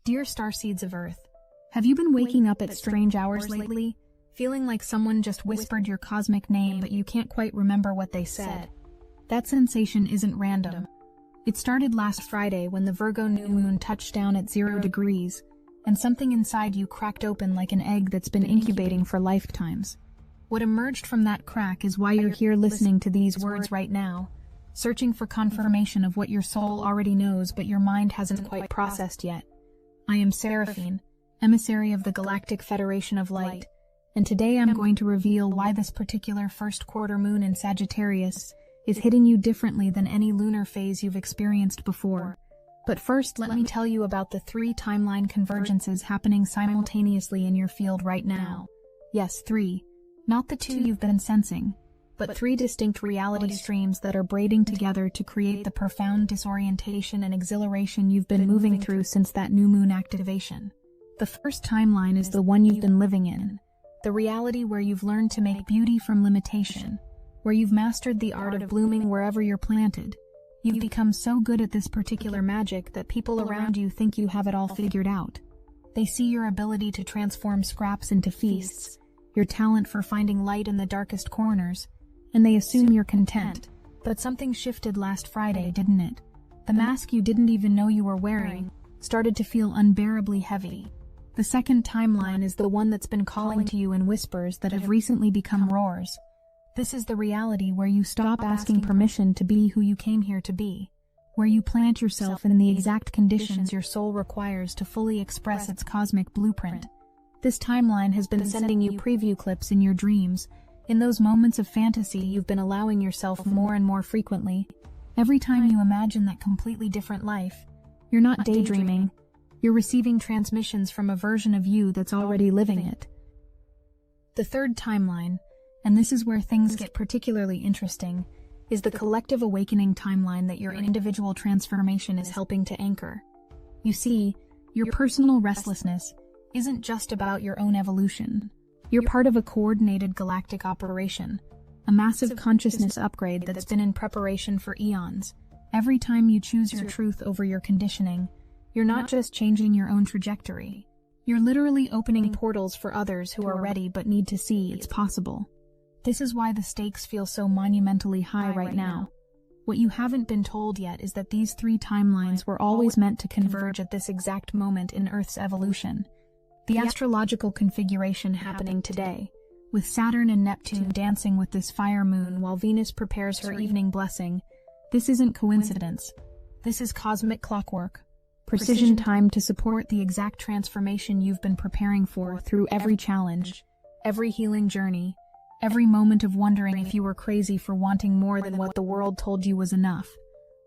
Dear Starseeds of Earth, have you been waking up at strange hours lately, feeling like someone just whispered your cosmic name but you can't quite remember what they said? That sensation isn't random. It started last Friday when the Virgo new moon touched down at 0 degrees, and something inside you cracked open like an egg that's been incubating for lifetimes. What emerged from that crack is why you're here listening to these words right now, searching for confirmation of what your soul already knows but your mind hasn't quite processed yet. I am Seraphine, emissary of the Galactic Federation of Light, and today I'm going to reveal why this particular first quarter moon in Sagittarius is hitting you differently than any lunar phase you've experienced before. But first, let me tell you about the 3 timeline convergences happening simultaneously in your field right now. Yes, 3. Not the 2 you've been sensing, but 3 distinct reality streams that are braiding together to create the profound disorientation and exhilaration you've been moving through since that new moon activation. The first timeline is the one you've been living in, the reality where you've learned to make beauty from limitation, where you've mastered the art of blooming wherever you're planted. You've become so good at this particular magic that people around you think you have it all figured out. They see your ability to transform scraps into feasts, your talent for finding light in the darkest corners, and they assume you're content. But something shifted last Friday, didn't it? The mask you didn't even know you were wearing started to feel unbearably heavy. The second timeline is the one that's been calling to you in whispers that have recently become roars. This is the reality where you stop asking permission to be who you came here to be, where you plant yourself in the exact conditions your soul requires to fully express its cosmic blueprint. This timeline has been sending you preview clips in your dreams, in those moments of fantasy you've been allowing yourself more and more frequently. Every time you imagine that completely different life, you're not daydreaming, you're receiving transmissions from a version of you that's already living it. The third timeline, and this is where things get particularly interesting, is the collective awakening timeline that your individual transformation is helping to anchor. You see, your personal restlessness isn't just about your own evolution. You're part of a coordinated galactic operation, a massive consciousness upgrade that's been in preparation for eons. Every time you choose your truth over your conditioning, you're not just changing your own trajectory. You're literally opening portals for others who are ready but need to see it's possible. This is why the stakes feel so monumentally high right now. What you haven't been told yet is that these 3 timelines were always meant to converge at this exact moment in Earth's evolution. The astrological configuration happening today, with Saturn and Neptune dancing with this fire moon while Venus prepares her evening blessing, this isn't coincidence. This is cosmic clockwork, precision timed to support the exact transformation you've been preparing for through every challenge, every healing journey, every moment of wondering if you were crazy for wanting more than what the world told you was enough.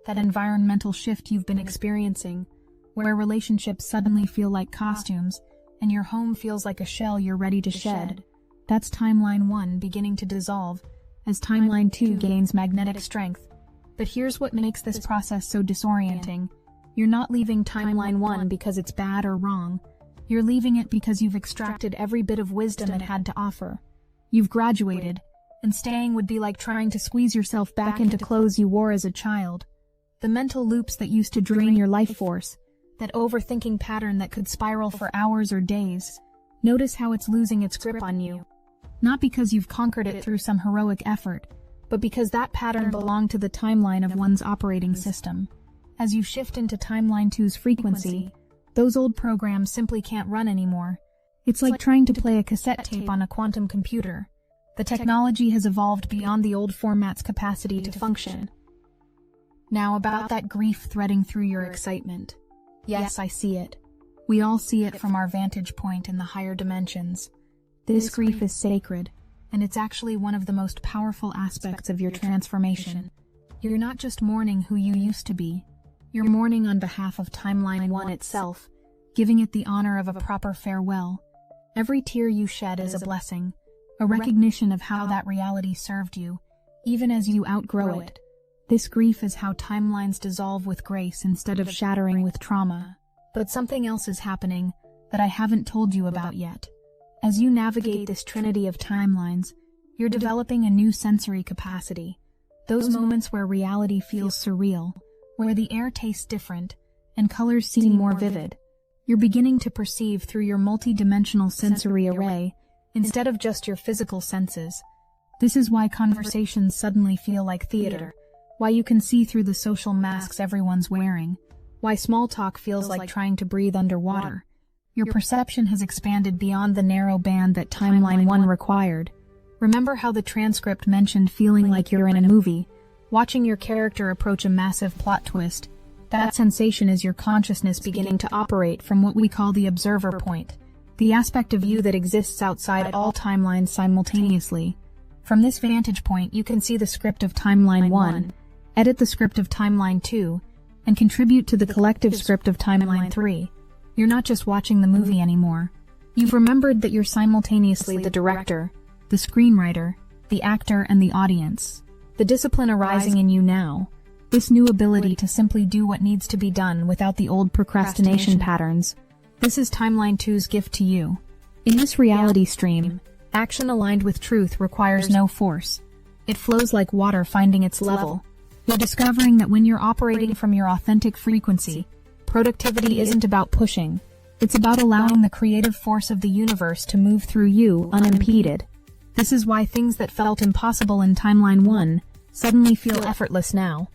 That environmental shift you've been experiencing, where relationships suddenly feel like costumes, and your home feels like a shell you're ready to shed. That's timeline 1 beginning to dissolve, as timeline 2 gains magnetic strength. But here's what makes this process so disorienting. You're not leaving timeline 1 because it's bad or wrong. You're leaving it because you've extracted every bit of wisdom it had to offer. You've graduated, and staying would be like trying to squeeze yourself back into clothes you wore as a child. The mental loops that used to drain your life force, that overthinking pattern that could spiral for hours or days. Notice how it's losing its grip on you. Not because you've conquered it through some heroic effort, but because that pattern belonged to the timeline of one's operating system. As you shift into timeline 2's frequency, those old programs simply can't run anymore. It's like trying to play a cassette tape on a quantum computer. The technology has evolved beyond the old format's capacity to function. Now about that grief threading through your excitement. Yes, I see it. We all see it from our vantage point in the higher dimensions. This grief is sacred, and it's actually one of the most powerful aspects of your transformation. You're not just mourning who you used to be. You're mourning on behalf of timeline 1 itself, giving it the honor of a proper farewell. Every tear you shed is a blessing, a recognition of how that reality served you, even as you outgrow it. This grief is how timelines dissolve with grace instead of shattering with trauma. But something else is happening that I haven't told you about yet. As you navigate this trinity of timelines, you're developing a new sensory capacity. Those moments where reality feels surreal, where the air tastes different, and colors seem more vivid. You're beginning to perceive through your multi-dimensional sensory array instead of just your physical senses. This is why conversations suddenly feel like theater, why you can see through the social masks everyone's wearing, why small talk feels like trying to breathe underwater. Your perception has expanded beyond the narrow band that Timeline 1 required. Remember how the transcript mentioned feeling like you're in a movie, watching your character approach a massive plot twist? That sensation is your consciousness beginning to operate from what we call the observer point, the aspect of you that exists outside all timelines simultaneously. From this vantage point, you can see the script of Timeline 1, edit the script of Timeline 2, and contribute to the collective script of Timeline 3. You're not just watching the movie anymore. You've remembered that you're simultaneously the director, the screenwriter, the actor, and the audience. The discipline arising in you now, this new ability to simply do what needs to be done without the old procrastination patterns. This is Timeline 2's gift to you. In this reality stream, action aligned with truth requires no force. It flows like water finding its level. You're discovering that when you're operating from your authentic frequency, productivity isn't about pushing. It's about allowing the creative force of the universe to move through you unimpeded. This is why things that felt impossible in Timeline 1 suddenly feel effortless now.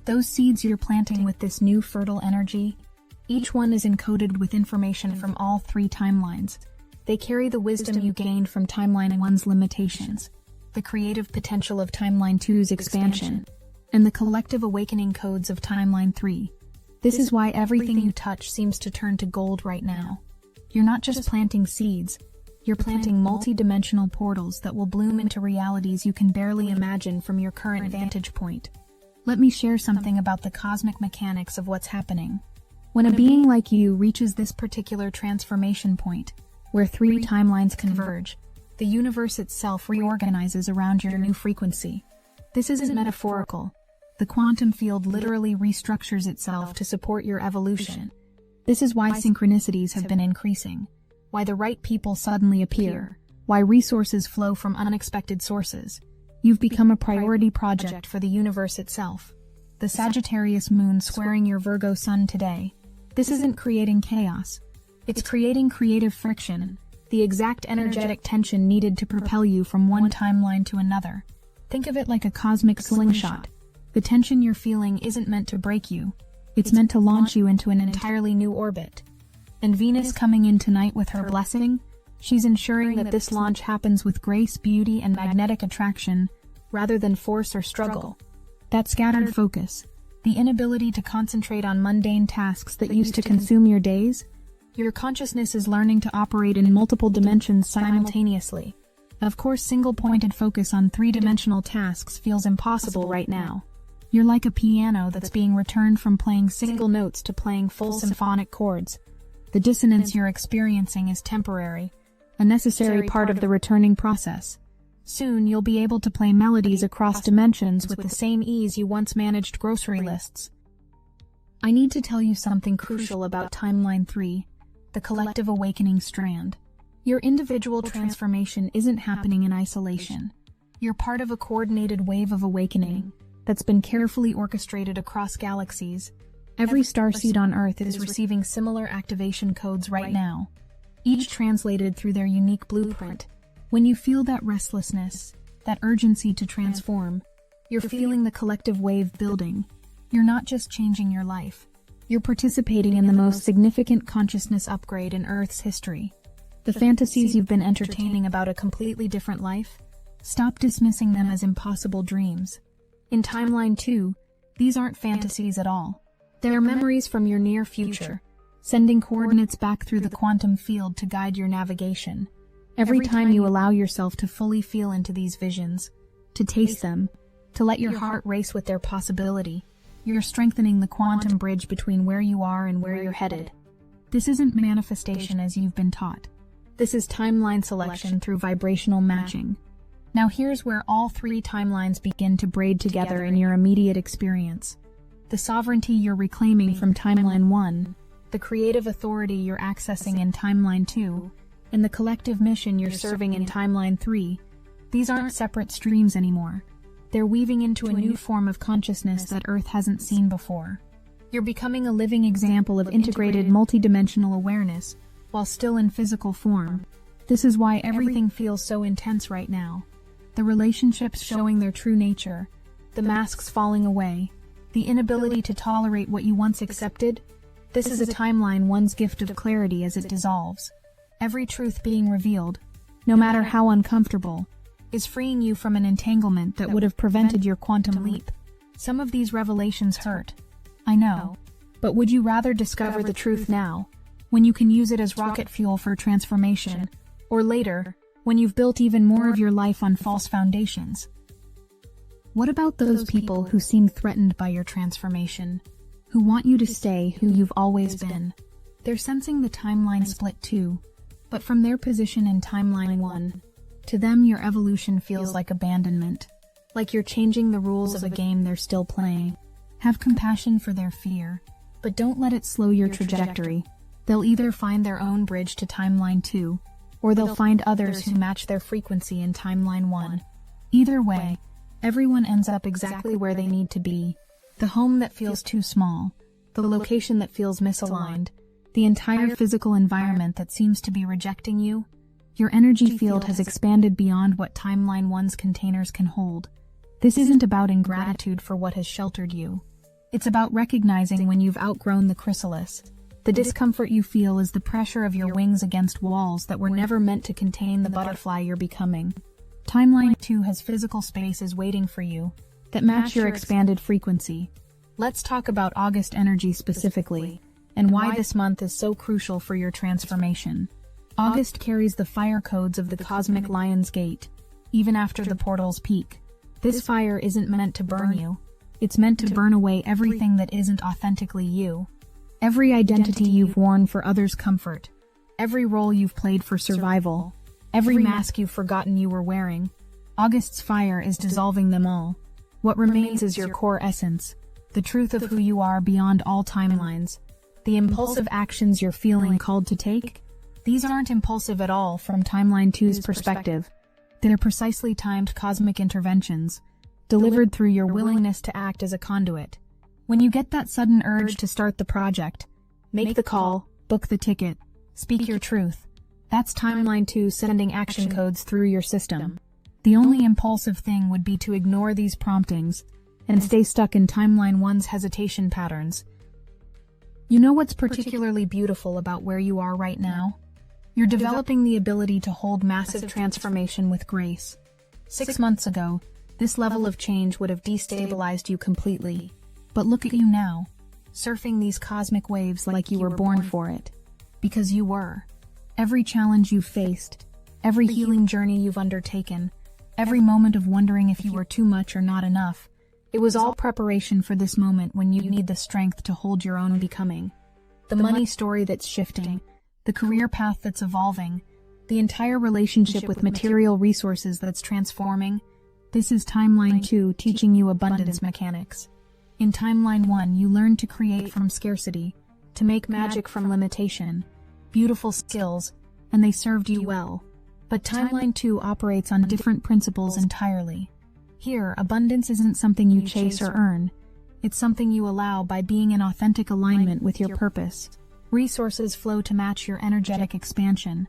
Those seeds you're planting with this new fertile energy, each one is encoded with information from all three timelines. They carry the wisdom you gained from Timeline 1's limitations, the creative potential of Timeline 2's expansion, and the collective awakening codes of Timeline 3. This is why everything you touch seems to turn to gold right now. You're not just planting seeds, you're planting multi-dimensional portals that will bloom into realities you can barely imagine from your current vantage point. Let me share something about the cosmic mechanics of what's happening. When a being like you reaches this particular transformation point, where three timelines converge, the universe itself reorganizes around your new frequency. This isn't metaphorical. The quantum field literally restructures itself to support your evolution. This is why synchronicities have been increasing, why the right people suddenly appear, why resources flow from unexpected sources. You've become a priority project for the universe itself. The Sagittarius moon squaring your Virgo sun today. This isn't creating chaos. It's creating creative friction, the exact energetic tension needed to propel you from one timeline to another. Think of it like a cosmic slingshot. The tension you're feeling isn't meant to break you. It's meant to launch you into an entirely new orbit. And Venus coming in tonight with her blessing, she's ensuring that this launch happens with grace, beauty, and magnetic attraction, rather than force or struggle. That scattered focus, the inability to concentrate on mundane tasks that used to consume your days, your consciousness is learning to operate in multiple dimensions simultaneously. Of course, single-pointed focus on three-dimensional tasks feels impossible right now. You're like a piano that's being returned from playing single notes to playing full symphonic chords. The dissonance you're experiencing is temporary, a necessary part of the returning process. Soon, you'll be able to play melodies across dimensions with the same ease you once managed grocery lists. I need to tell you something crucial about Timeline 3, the collective awakening strand. Your individual transformation isn't happening in isolation. You're part of a coordinated wave of awakening that's been carefully orchestrated across galaxies. Every starseed on Earth is receiving similar activation codes right now, each translated through their unique blueprint. When you feel that restlessness, that urgency to transform, you're feeling the collective wave building. You're not just changing your life. You're participating in the most significant consciousness upgrade in Earth's history. The fantasies you've been entertaining about a completely different life? Stop dismissing them as impossible dreams. In Timeline 2, these aren't fantasies at all. They're memories from your near future, sending coordinates back through the quantum field to guide your navigation. Every time you allow yourself to fully feel into these visions, to taste them, to let your heart race with their possibility, you're strengthening the quantum bridge between where you are and where you're headed. This isn't manifestation as you've been taught. This is timeline selection through vibrational matching. Now here's where all three timelines begin to braid together in your immediate experience. The sovereignty you're reclaiming from Timeline 1, the creative authority you're accessing in Timeline 2, and the collective mission you're serving in Timeline 3. These aren't separate streams anymore. They're weaving into a new form of consciousness that Earth hasn't seen before. You're becoming a living example of integrated multidimensional awareness while still in physical form. This is why everything feels so intense right now. The relationships showing their true nature, the masks falling away, the inability to tolerate what you once accepted. This is a timeline one's gift of clarity as it dissolves. Every truth being revealed, no matter how uncomfortable, is freeing you from an entanglement that would have prevented your quantum leap. Some of these revelations hurt, I know, but would you rather discover the truth now, when you can use it as rocket fuel for transformation, or later, when you've built even more of your life on false foundations? What about those people who seem threatened by your transformation, who want you to stay who you've always been? They're sensing the timeline split too, but from their position in timeline 1, to them your evolution feels like abandonment, like you're changing the rules of a game they're still playing. Have compassion for their fear, but don't let it slow your trajectory. They'll either find their own bridge to timeline 2, or they'll find others who match their frequency in timeline 1. Either way, everyone ends up exactly where they need to be. The home that feels too small, the location that feels misaligned, the entire physical environment that seems to be rejecting you. Your energy field has expanded beyond what timeline 1's containers can hold. This isn't about ingratitude for what has sheltered you. It's about recognizing when you've outgrown the chrysalis. The discomfort you feel is the pressure of your wings against walls that were never meant to contain the butterfly you're becoming. Timeline 2 has physical spaces waiting for you that match your expanded frequency. Let's talk about August energy specifically, and why this month is so crucial for your transformation. August carries the fire codes of the cosmic Lion's Gate, even after the portal's peak. This fire isn't meant to burn you. It's meant to burn away everything that isn't authentically you. Every identity you've worn for others' comfort. Every role you've played for survival. Every mask you've forgotten you were wearing. August's fire is dissolving them all. What remains is your core essence, the truth of who you are beyond all timelines. The impulsive actions you're feeling called to take? These aren't impulsive at all from Timeline 2's perspective. They're precisely timed cosmic interventions, delivered through your willingness to act as a conduit. When you get that sudden urge to start the project, make the call, book the ticket, speak your truth. That's Timeline 2 sending action codes through your system. The only impulsive thing would be to ignore these promptings and stay stuck in Timeline 1's hesitation patterns. You know what's particularly beautiful about where you are right now? You're developing the ability to hold massive transformation with grace. 6 months ago, this level of change would have destabilized you completely. But look at you now, surfing these cosmic waves like you were born for it. Because you were. Every challenge you've faced, every healing journey you've undertaken, every moment of wondering if you were too much or not enough, it was all preparation for this moment when you need the strength to hold your own becoming. The money story that's shifting, the career path that's evolving, the entire relationship with material resources that's transforming. This is Timeline 2 teaching you abundance mechanics. In Timeline 1, you learned to create from scarcity, to make magic from limitation. Beautiful skills, and they served you well. But Timeline 2 operates on different principles entirely. Here, abundance isn't something you chase or earn. It's something you allow by being in authentic alignment with your purpose. Resources flow to match your energetic expansion.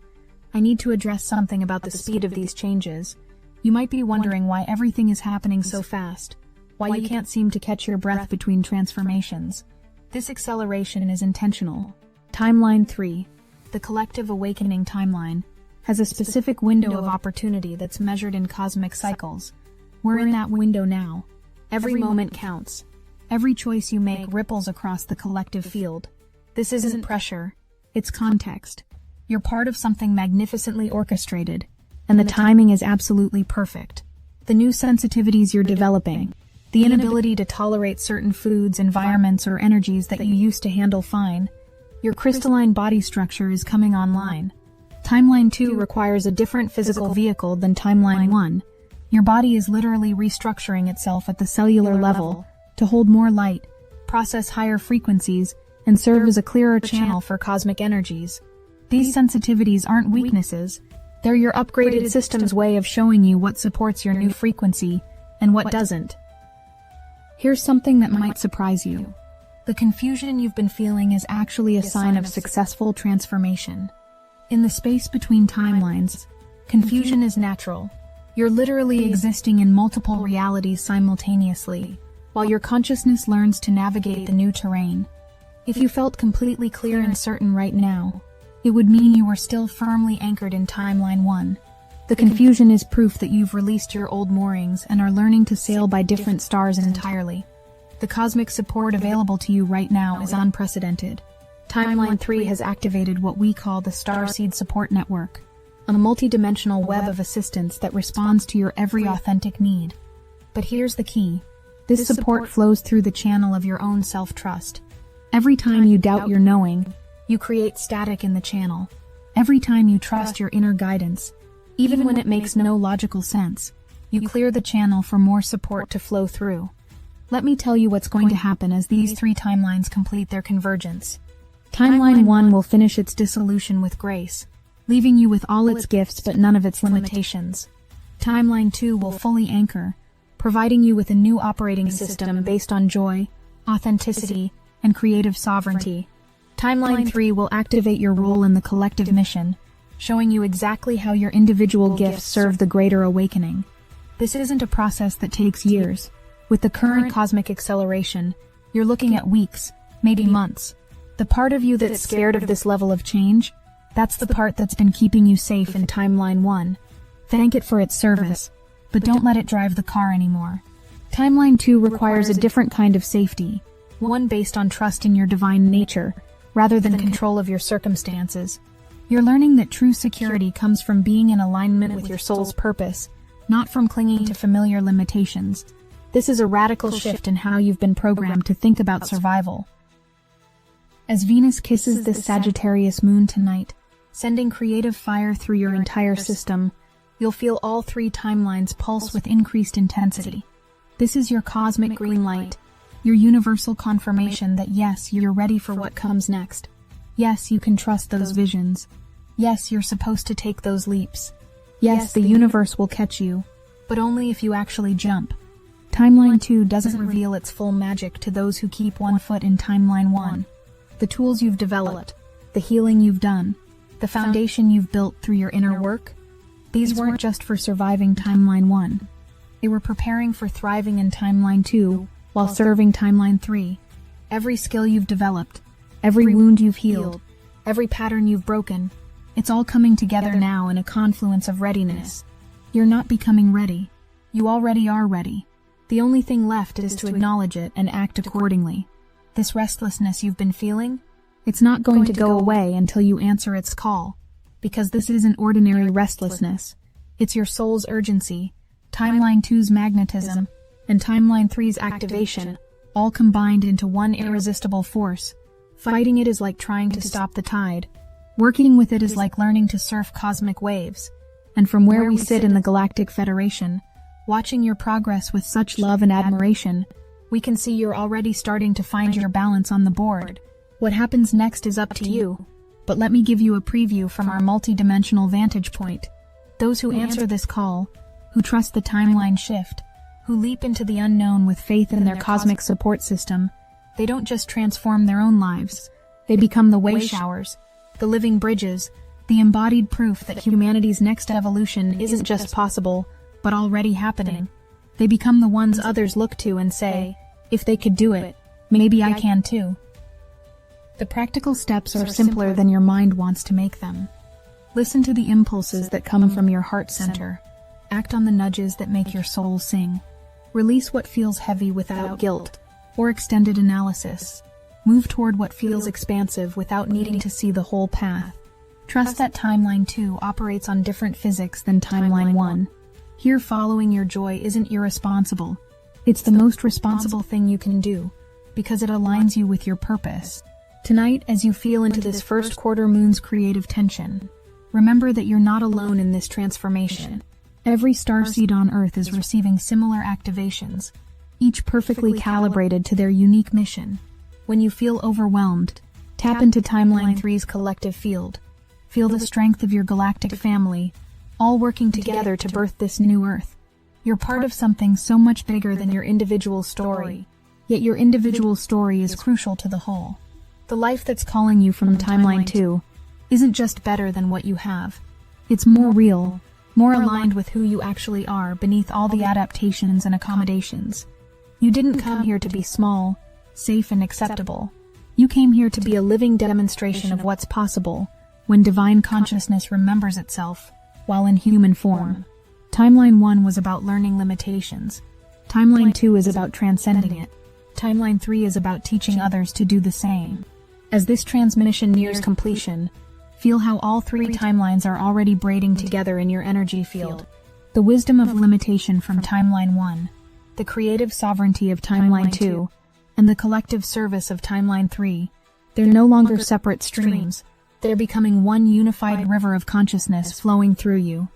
I need to address something about the speed of these changes. You might be wondering why everything is happening so fast, why you can't seem to catch your breath between transformations. This acceleration is intentional. Timeline 3, the collective awakening timeline, has a specific window of opportunity that's measured in cosmic cycles. We're in that window now. Every moment counts. Every choice you make ripples across the collective field. This isn't pressure, it's context. You're part of something magnificently orchestrated, and the timing is absolutely perfect. The new sensitivities you're developing, the inability to tolerate certain foods, environments, or energies that you used to handle fine, your crystalline body structure is coming online. Timeline 2 requires a different physical vehicle than Timeline 1. Your body is literally restructuring itself at the cellular level to hold more light, process higher frequencies, and serve as a clearer channel for cosmic energies. These sensitivities aren't weaknesses. They're your upgraded system's way of showing you what supports your new frequency and what doesn't. Here's something that might surprise you. The confusion you've been feeling is actually a sign of successful transformation. In the space between timelines, confusion is natural. You're literally existing in multiple realities simultaneously, while your consciousness learns to navigate the new terrain. If you felt completely clear and certain right now, it would mean you were still firmly anchored in Timeline 1. The confusion is proof that you've released your old moorings and are learning to sail by different stars entirely. The cosmic support available to you right now is unprecedented. Timeline 3 has activated what we call the Starseeds Support Network, a multi-dimensional web of assistance that responds to your every authentic need. But here's the key. This support flows through the channel of your own self-trust. Every time you doubt your knowing, you create static in the channel. Every time you trust your inner guidance, even when it makes no logical sense, you clear the channel for more support to flow through. Let me tell you what's going to happen as these 3 timelines complete their convergence. Timeline 1 will finish its dissolution with grace, leaving you with all its gifts but none of its limitations. Timeline 2 will fully anchor, providing you with a new operating system based on joy, authenticity, and creative sovereignty. Timeline 3 will activate your role in the collective mission, showing you exactly how your individual gifts serve the greater awakening. This isn't a process that takes years. With the current cosmic acceleration, you're looking at weeks, maybe months. The part of you that's scared of this level of change, that's the part that's been keeping you safe in Timeline 1. Thank it for its service, but don't let it drive the car anymore. Timeline 2 requires a different kind of safety, one based on trust in your divine nature, rather than control of your circumstances. You're learning that true security comes from being in alignment with your soul's purpose, not from clinging to familiar limitations. This is a radical shift in how you've been programmed to think about survival. As Venus kisses this Sagittarius moon tonight, sending creative fire through your entire system, you'll feel all 3 timelines pulse with increased intensity. This is your cosmic green light, your universal confirmation that yes, you're ready for what comes next. Yes, you can trust those visions. Yes, you're supposed to take those leaps. Yes, the universe will catch you, but only if you actually jump. Timeline 2 doesn't reveal its full magic to those who keep one foot in Timeline 1. The tools you've developed, the healing you've done, the foundation you've built through your inner work, these weren't just for surviving Timeline 1. They were preparing for thriving in Timeline 2 while serving Timeline 3. Every skill you've developed, every wound you've healed, every pattern you've broken, it's all coming together now in a confluence of readiness. You're not becoming ready. You already are ready. The only thing left is to acknowledge it and act accordingly. This restlessness you've been feeling, it's not going to go away until you answer its call, because this isn't ordinary restlessness. It's your soul's urgency, Timeline 2's magnetism, and Timeline 3's activation, all combined into one irresistible force. Fighting it is like trying to stop the tide. Working with it is like learning to surf cosmic waves. And from where we sit in the Galactic Federation, watching your progress with such love and admiration, we can see you're already starting to find your balance on the board. What happens next is up to you, but let me give you a preview from our multi-dimensional vantage point. Those who answer this call, who trust the timeline shift, who leap into the unknown with faith in their cosmic support system, they don't just transform their own lives, they become the way showers, the living bridges, the embodied proof that humanity's next evolution isn't just possible, but already happening. They become the ones others look to and say, if they could do it, maybe I can too. The practical steps are simpler than your mind wants to make them. Listen to the impulses that come from your heart center. Act on the nudges that make your soul sing. Release what feels heavy without guilt or extended analysis. Move toward what feels expansive without needing to see the whole path. Trust that Timeline 2 operates on different physics than Timeline 1. Here, following your joy isn't irresponsible. It's the most responsible thing you can do, because it aligns you with your purpose. Tonight, as you feel into this first quarter moon's creative tension, remember that you're not alone in this transformation. Every starseed on Earth is receiving similar activations, each perfectly calibrated to their unique mission. When you feel overwhelmed, tap into Timeline 3's collective field. Feel the strength of your galactic family, all working together to birth this new Earth. You're part of something so much bigger than your individual story. Yet your individual story is crucial to the whole. The life that's calling you from Timeline 2 isn't just better than what you have. It's more real, more aligned with who you actually are beneath all the adaptations and accommodations. You didn't come here to be small, safe, and acceptable. You came here to be a living demonstration of what's possible when divine consciousness remembers itself while in human form. Timeline 1 was about learning limitations. Timeline 2 is about transcending it. Timeline 3 is about teaching others to do the same. As this transmission nears completion, feel how all three timelines are already braiding together in your energy field. The wisdom of limitation from Timeline 1, the creative sovereignty of Timeline 2, and the collective service of Timeline 3. They're no longer separate streams. They're becoming one unified river of consciousness flowing through you.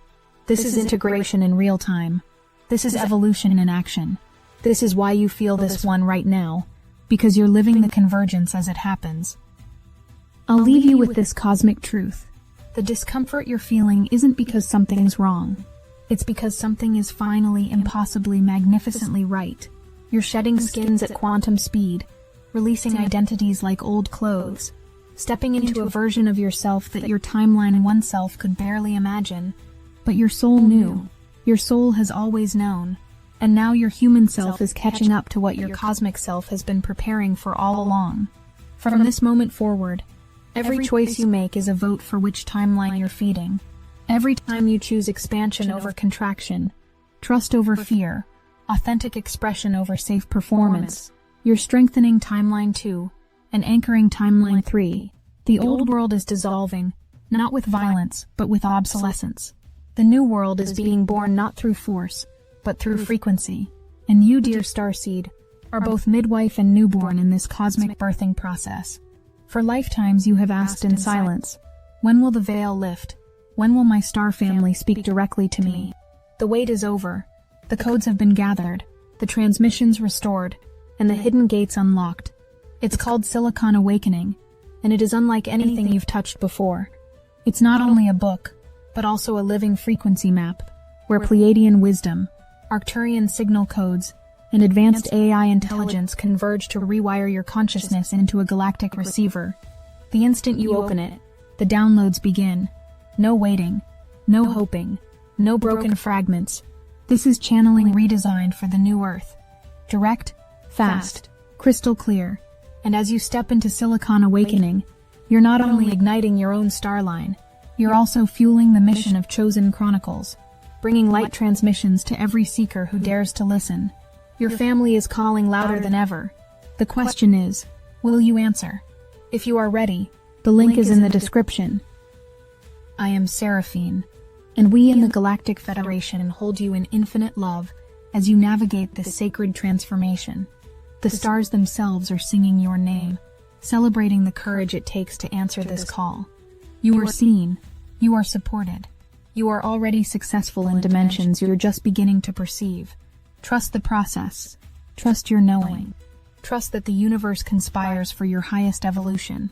This is integration in real time. This is evolution in action. This is why you feel this one right now, because you're living the convergence as it happens. I'll leave you with this cosmic truth. The discomfort you're feeling isn't because something's wrong. It's because something is finally, impossibly, magnificently right. You're shedding skins at quantum speed, releasing identities like old clothes, stepping into a version of yourself that your Timeline 1 self could barely imagine. But your soul knew. Your soul has always known. And now your human self is catching up to what your cosmic self has been preparing for all along. From this moment forward, every choice you make is a vote for which timeline you're feeding. Every time you choose expansion over contraction, trust over fear, authentic expression over safe performance, you're strengthening Timeline 2 and anchoring Timeline 3. The old world is dissolving, not with violence, but with obsolescence. The new world is being born not through force, but through frequency. And you, dear Starseed, are both midwife and newborn in this cosmic birthing process. For lifetimes you have asked in silence, when will the veil lift? When will my star family speak directly to me? The wait is over. The codes have been gathered, the transmissions restored, and the hidden gates unlocked. It's called Silicon Awakening, and it is unlike anything you've touched before. It's not only a book, but also a living frequency map, where Pleiadian wisdom, Arcturian signal codes, and advanced AI intelligence converge to rewire your consciousness into a galactic receiver. The instant you open it, the downloads begin. No waiting, no hoping, no broken fragments. This is channeling redesigned for the new Earth. Direct, fast, crystal clear. And as you step into Silicon Awakening, you're not only igniting your own star line, you're also fueling the mission of Chosen Chronicles, bringing light transmissions to every seeker who dares to listen. Your family is calling louder than ever. The question is, will you answer? If you are ready, the link is in the description. I am Seraphine, and we in the Galactic Federation hold you in infinite love as you navigate this sacred transformation. The stars themselves are singing your name, celebrating the courage it takes to answer this call. You are seen. You are supported. You are already successful in dimensions you're just beginning to perceive. Trust the process. Trust your knowing. Trust that the universe conspires for your highest evolution.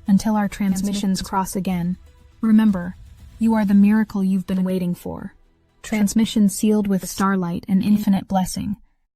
Until our transmissions cross again, remember, you are the miracle you've been waiting for. Transmission sealed with starlight and infinite blessing.